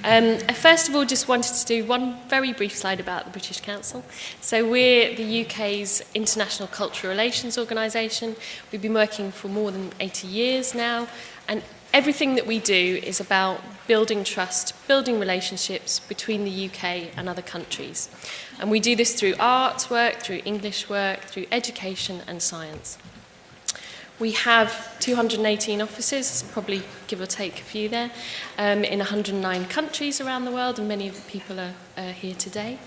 First of all, just wanted to do one very brief slide about the British Council. So we're the UK's international cultural relations organisation. We've been working for more than 80 years now, and everything that we do is about building trust, building relationships between the UK and other countries. And we do this through arts work, through English work, through education and science. We have 218 offices, probably give or take a few there, in 109 countries around the world, and many of the people are here today.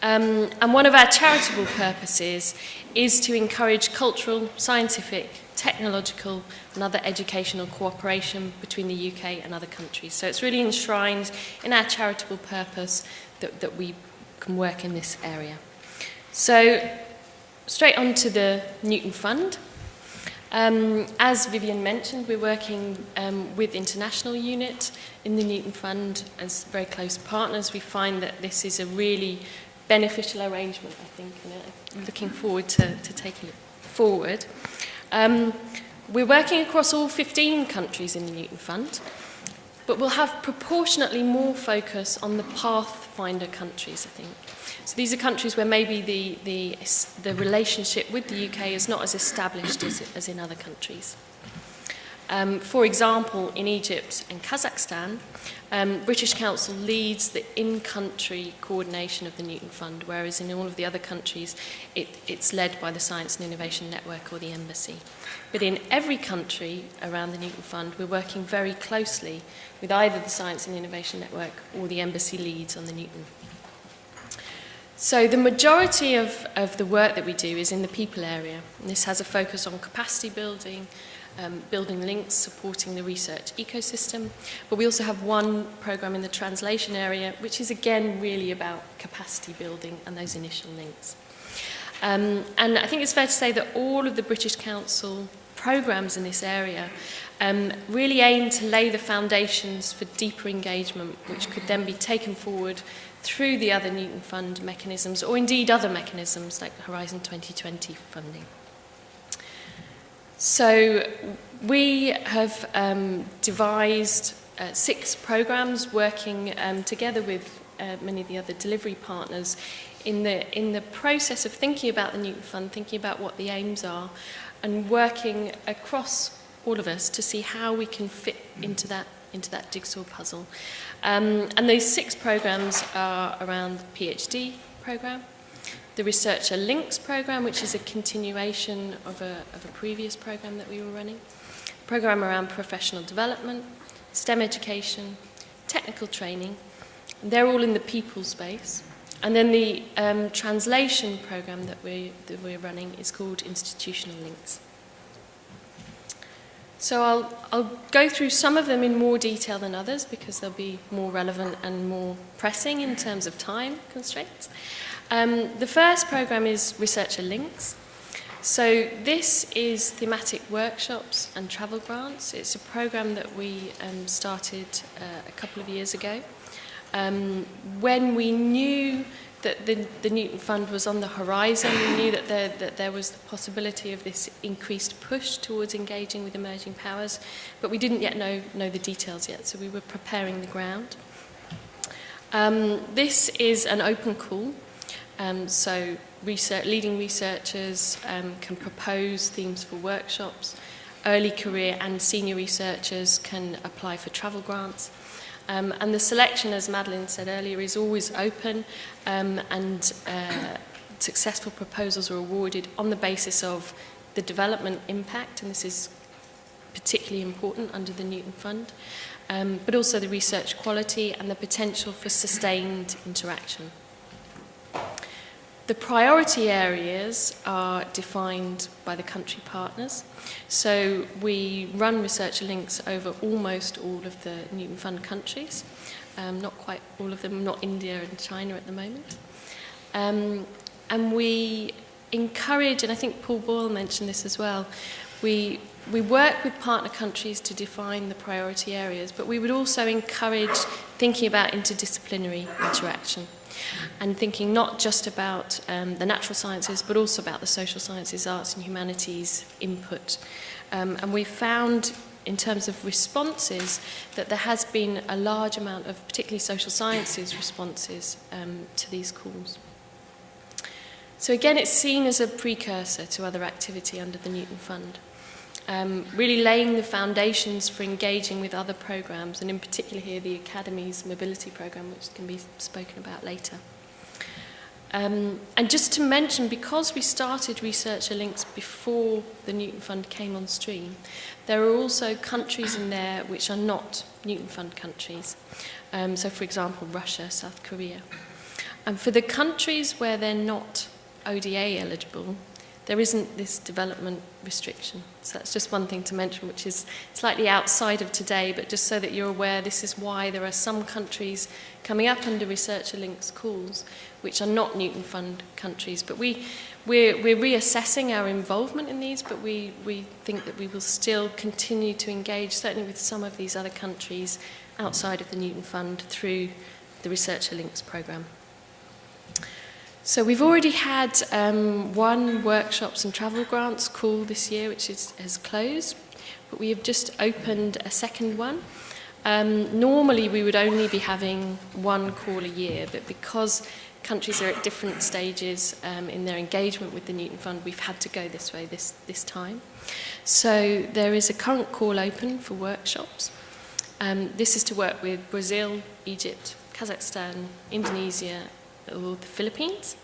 And one of our charitable purposes is to encourage cultural, scientific, technological and other educational cooperation between the UK and other countries. So it's really enshrined in our charitable purpose that we can work in this area. So straight on to the Newton Fund. As Vivian mentioned, we're working with International Unit in the Newton Fund as very close partners. We find that this is a really beneficial arrangement, I think, and I'm looking forward to taking it forward. We're working across all 15 countries in the Newton Fund, but we'll have proportionately more focus on the Pathfinder countries, I think. So these are countries where maybe the relationship with the UK is not as established as in other countries. For example, in Egypt and Kazakhstan, British Council leads the in-country coordination of the Newton Fund, whereas in all of the other countries, it's led by the Science and Innovation Network or the Embassy. But in every country around the Newton Fund, we're working very closely with either the Science and Innovation Network or the Embassy leads on the Newton. So the majority of the work that we do is in the people area. And this has a focus on capacity building, building links, supporting the research ecosystem. But we also have one programme in the translation area, which is again really about capacity building and those initial links. And I think it's fair to say that all of the British Council programmes in this area really aim to lay the foundations for deeper engagement, which could then be taken forward through the other Newton Fund mechanisms, or indeed other mechanisms like Horizon 2020 funding. So we have devised 6 programmes working together with many of the other delivery partners in the process of thinking about the Newton Fund, thinking about what the aims are, and working across all of us to see how we can fit into that jigsaw puzzle. And those 6 programmes are around the PhD programme, the Researcher Links programme, which is a continuation of a previous programme that we were running, a programme around professional development, STEM education, technical training, and they're all in the people space. And then the translation programme that we're running is called Institutional Links. So I'll go through some of them in more detail than others because they'll be more relevant and more pressing in terms of time constraints. The first programme is Researcher Links. So this is thematic workshops and travel grants. It's a programme that we started a couple of years ago. When we knew that the Newton Fund was on the horizon, we knew that there was the possibility of this increased push towards engaging with emerging powers, but we didn't yet know the details yet, so we were preparing the ground. This is an open call, so leading researchers can propose themes for workshops. Early career and senior researchers can apply for travel grants. And the selection, as Madeline said earlier, is always open, and successful proposals are awarded on the basis of the development impact, and this is particularly important under the Newton Fund, but also the research quality and the potential for sustained interaction. The priority areas are defined by the country partners. So we run Researcher Links over almost all of the Newton Fund countries, not quite all of them, not India and China at the moment. And we encourage, and I think Paul Boyle mentioned this as well, we work with partner countries to define the priority areas, but we would also encourage thinking about interdisciplinary interaction and thinking not just about the natural sciences, but also about the social sciences, arts and humanities input. And we found in terms of responses, that there has been a large amount of particularly social sciences responses to these calls. So again, it's seen as a precursor to other activity under the Newton Fund, really laying the foundations for engaging with other programs, and in particular here the Academy's mobility program, which can be spoken about later. And just to mention, because we started Researcher Links before the Newton Fund came on stream, there are also countries in there which are not Newton Fund countries. So for example, Russia, South Korea. And for the countries where they're not ODA eligible, there isn't this development restriction. So that's just one thing to mention, which is slightly outside of today, but just so that you're aware, this is why there are some countries coming up under Researcher Links calls which are not Newton Fund countries. But we're reassessing our involvement in these, but we think that we will still continue to engage, certainly with some of these other countries outside of the Newton Fund, through the Researcher Links programme. So we've already had one workshops and travel grants call this year, which has closed, but we have just opened a second one. Normally we would only be having one call a year, but because countries are at different stages in their engagement with the Newton Fund, we've had to go this way this time. So there is a current call open for workshops. This is to work with Brazil, Egypt, Kazakhstan, Indonesia, or the Philippines.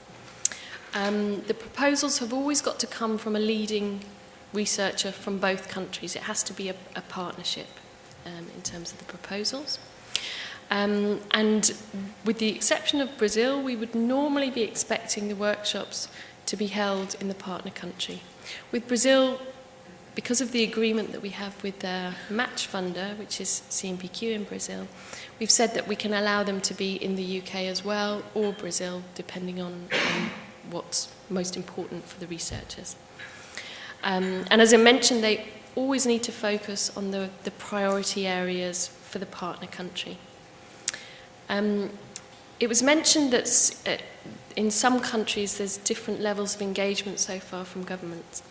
The proposals have always got to come from a leading researcher from both countries. It has to be a partnership in terms of the proposals. And with the exception of Brazil, we would normally be expecting the workshops to be held in the partner country. With Brazil, because of the agreement that we have with the match funder, which is CNPq in Brazil, we've said that we can allow them to be in the UK as well, or Brazil, depending on what's most important for the researchers. And as I mentioned, they always need to focus on the priority areas for the partner country. It was mentioned that in some countries there's different levels of engagement so far from governments.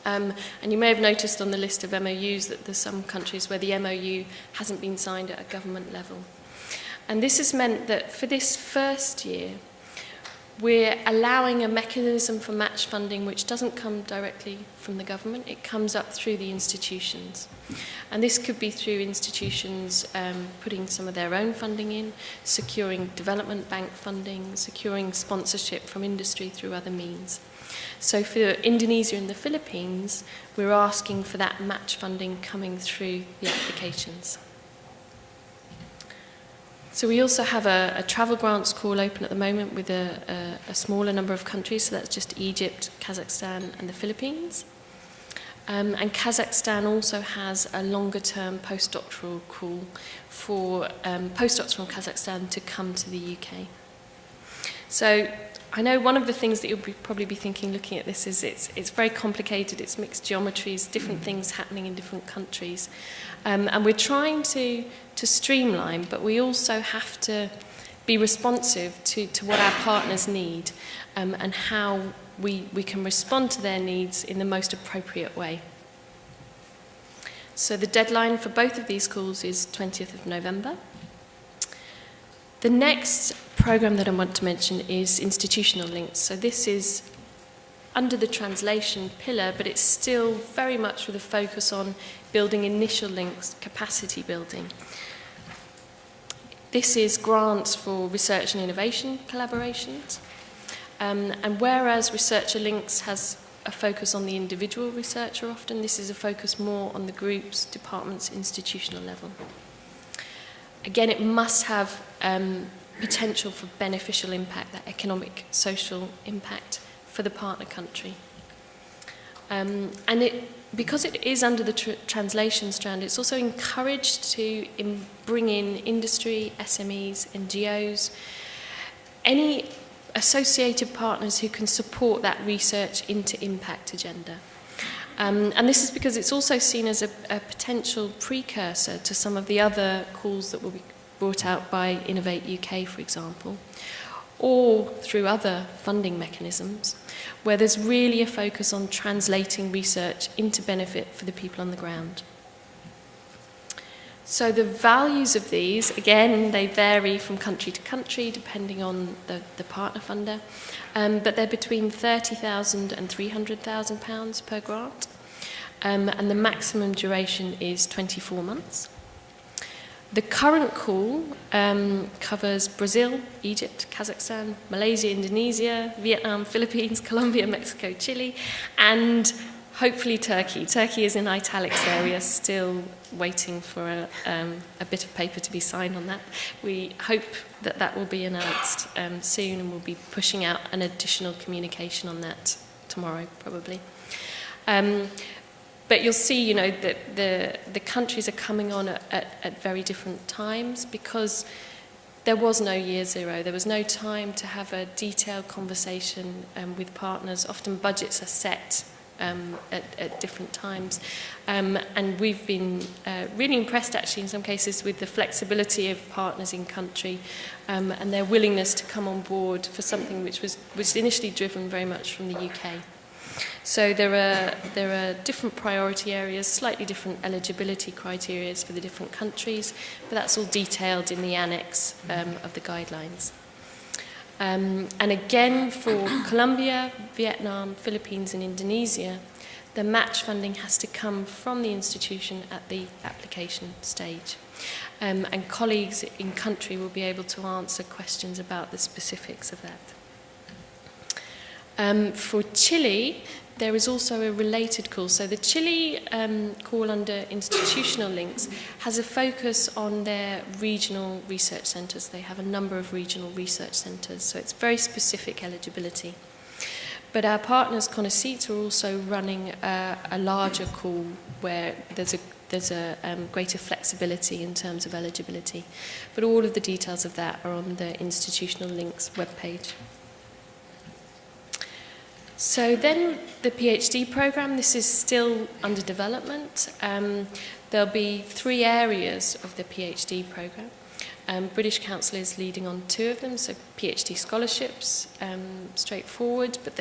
And you may have noticed on the list of MOUs that there's some countries where the MOU hasn't been signed at a government level. And this has meant that for this first year, we're allowing a mechanism for match funding which doesn't come directly from the government, it comes up through the institutions. And this could be through institutions putting some of their own funding in, securing development bank funding, securing sponsorship from industry through other means. So for Indonesia and the Philippines, we're asking for that match funding coming through the applications. So we also have a travel grants call open at the moment with a smaller number of countries, so that's just Egypt, Kazakhstan and the Philippines. And Kazakhstan also has a longer-term postdoctoral call for postdocs from Kazakhstan to come to the UK. So I know one of the things that you'll probably be thinking looking at this is it's very complicated, it's mixed geometries, different things happening in different countries. And we're trying to streamline, but we also have to be responsive to what our partners need and how we can respond to their needs in the most appropriate way. So the deadline for both of these calls is 20th of November. The next programme that I want to mention is institutional links. So this is under the translation pillar, but it's still very much with a focus on building initial links, capacity building. This is grants for research and innovation collaborations. And whereas Researcher Links has a focus on the individual researcher often, this is a focus more on the groups, departments, institutional level. Again, it must have potential for beneficial impact, that economic, social impact for the partner country. And because it is under the translation strand, it's also encouraged to bring in industry, SMEs, NGOs, any associated partners who can support that research into impact agenda. And this is because it's also seen as a potential precursor to some of the other calls that will be brought out by Innovate UK, for example, or through other funding mechanisms, where there's really a focus on translating research into benefit for the people on the ground. So the values of these, again, they vary from country to country depending on the partner funder, but they're between £30,000 and £300,000 per grant, and the maximum duration is 24 months. The current call covers Brazil, Egypt, Kazakhstan, Malaysia, Indonesia, Vietnam, Philippines, Colombia, Mexico, Chile, and hopefully Turkey. Turkey is in italics there. We are still waiting for a bit of paper to be signed on that. We hope that that will be announced soon, and we'll be pushing out an additional communication on that tomorrow, probably. But you'll see, that the countries are coming on at very different times, because there was no year zero. There was no time to have a detailed conversation with partners. Often budgets are set at different times. And we've been really impressed, actually, in some cases, with the flexibility of partners in country and their willingness to come on board for something which was initially driven very much from the UK. So there are different priority areas, slightly different eligibility criteria for the different countries, but that's all detailed in the annex of the guidelines. And again, for Colombia, Vietnam, Philippines and Indonesia, the match funding has to come from the institution at the application stage. And colleagues in country will be able to answer questions about the specifics of that. For Chile, there is also a related call. So the Chile call under institutional links has a focus on their regional research centres. They have a number of regional research centres, so it's very specific eligibility. But our partners, CONACYT, are also running a larger call where there's a greater flexibility in terms of eligibility. But all of the details of that are on the institutional links webpage. So then the PhD programme, this is still under development. There'll be 3 areas of the PhD programme. British Council is leading on 2 of them, so PhD scholarships, straightforward, but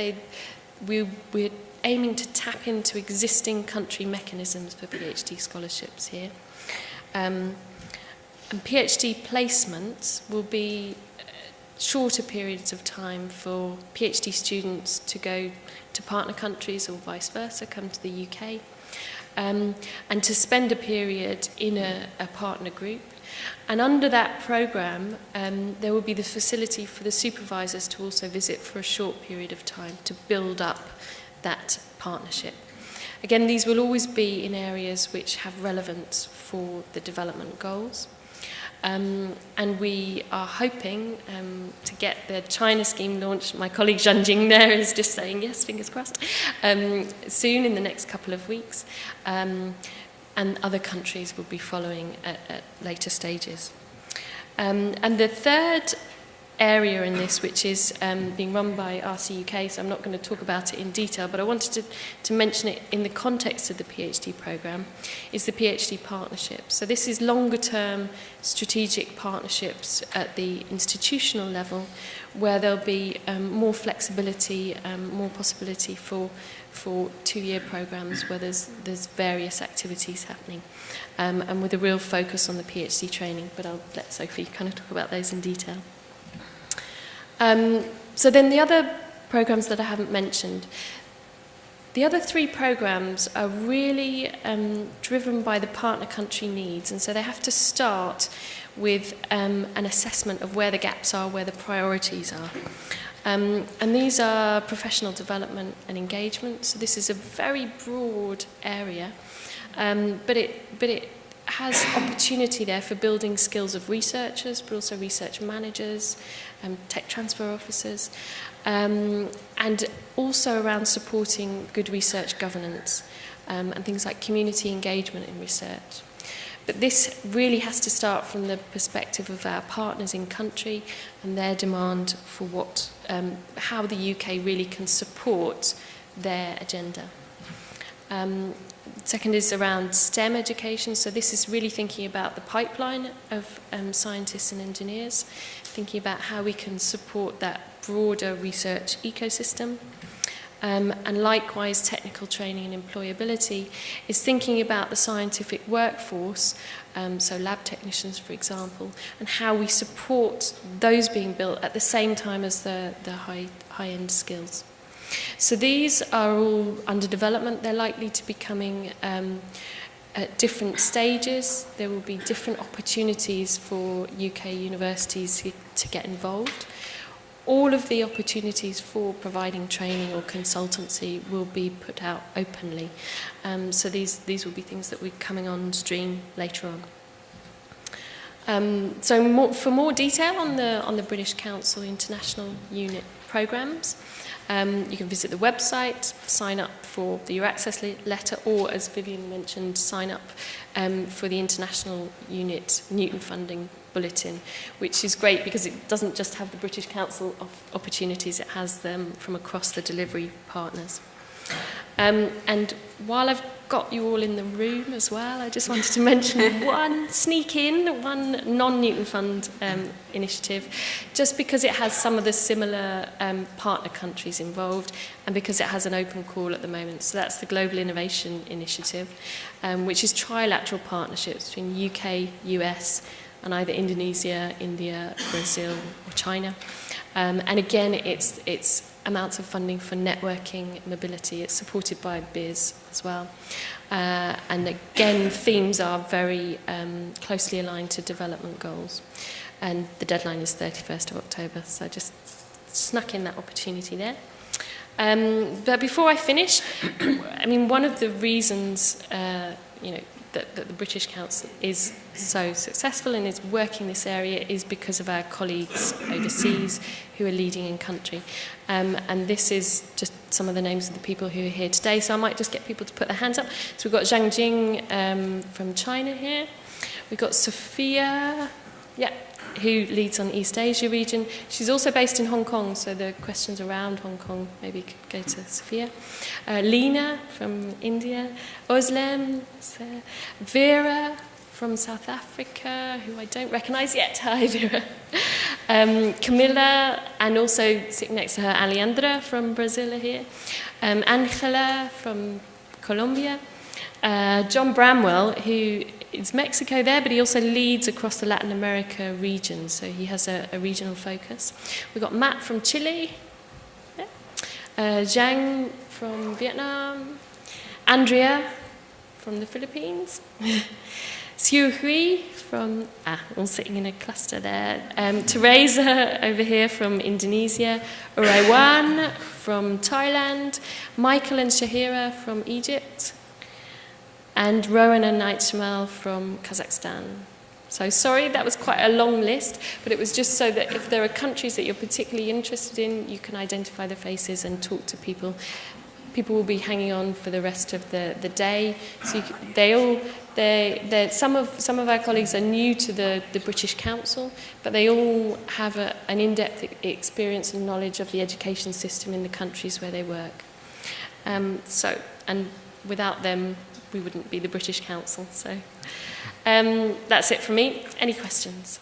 we're aiming to tap into existing country mechanisms for PhD scholarships here. And PhD placements will be shorter periods of time for PhD students to go to partner countries or vice versa, come to the UK, and to spend a period in a partner group. And under that programme, there will be the facility for the supervisors to also visit for a short period of time to build up that partnership. Again, these will always be in areas which have relevance for the development goals. And we are hoping to get the China scheme launched. My colleague Zhan Jing there is just saying yes, fingers crossed, soon in the next couple of weeks. And other countries will be following at later stages. And the third area in this, which is being run by RC UK, so I'm not going to talk about it in detail, but I wanted to mention it in the context of the PhD programme, is the PhD partnership. So this is longer-term strategic partnerships at the institutional level, where there'll be more flexibility, more possibility for 2-year programmes where there's various activities happening, and with a real focus on the PhD training, but I'll let Sophie kind of talk about those in detail. So then the other programmes that I haven't mentioned, the other 3 programmes are really driven by the partner country needs, and so they have to start with an assessment of where the gaps are, where the priorities are. And these are professional development and engagement, so this is a very broad area, but it has opportunity there for building skills of researchers, but also research managers, tech transfer officers, and also around supporting good research governance and things like community engagement in research. But this really has to start from the perspective of our partners in country and their demand for how the UK really can support their agenda. Second is around STEM education. So this is really thinking about the pipeline of scientists and engineers, thinking about how we can support that broader research ecosystem. and likewise technical training and employability, is thinking about the scientific workforce, so lab technicians, for example, and how we support those being built at the same time as the high-end skills. So these are all under development. They're likely to be coming at different stages. There will be different opportunities for UK universities to get involved. All of the opportunities for providing training or consultancy will be put out openly. So these will be things that will be coming on stream later on. For more detail on the British Council International Unit programmes, you can visit the website, sign up for the Your Access letter, or, as Vivian mentioned, sign up for the International Unit Newton Funding Bulletin, which is great because it doesn't just have the British Council of opportunities, it has them from across the delivery partners. And while I've got you all in the room as well, I just wanted to mention one non-Newton Fund initiative, just because it has some of the similar partner countries involved and because it has an open call at the moment. So that's the Global Innovation Initiative, which is trilateral partnerships between UK, US, and either Indonesia, India, Brazil, or China. And again, it's amounts of funding for networking, mobility. It's supported by BIS as well. And again, themes are very closely aligned to development goals. And the deadline is 31st of October, so I just snuck in that opportunity there. But before I finish, I mean, one of the reasons, that the British Council is so successful and is working this area is because of our colleagues overseas who are leading in country. And this is just some of the names of the people who are here today, so I might just get people to put their hands up. So we've got Zhang Jing from China here. We've got Sophia, who leads on East Asia region. She's also based in Hong Kong, so the questions around Hong Kong maybe could go to Sophia. Lena from India. Özlem, Vera from South Africa, who I don't recognise yet. Hi, Vera. Camilla, and also sitting next to her, Alejandra from Brazil are here. Angela from Colombia. John Bramwell, who is Mexico there, but he also leads across the Latin America region, so he has a regional focus. We've got Matt from Chile, Zhang from Vietnam, Andrea from the Philippines, Xiu Hui from, all sitting in a cluster there, Teresa over here from Indonesia, Uraiwan from Thailand, Michael and Shahira from Egypt, and Rowan and Naitchamal from Kazakhstan. So sorry, that was quite a long list, but it was just so that if there are countries that you're particularly interested in, you can identify the faces and talk to people. People will be hanging on for the rest of the day. So some of our colleagues are new to the British Council, but they all have an in-depth experience and knowledge of the education system in the countries where they work. And without them, we wouldn't be the British Council. So that's it from me. Any questions?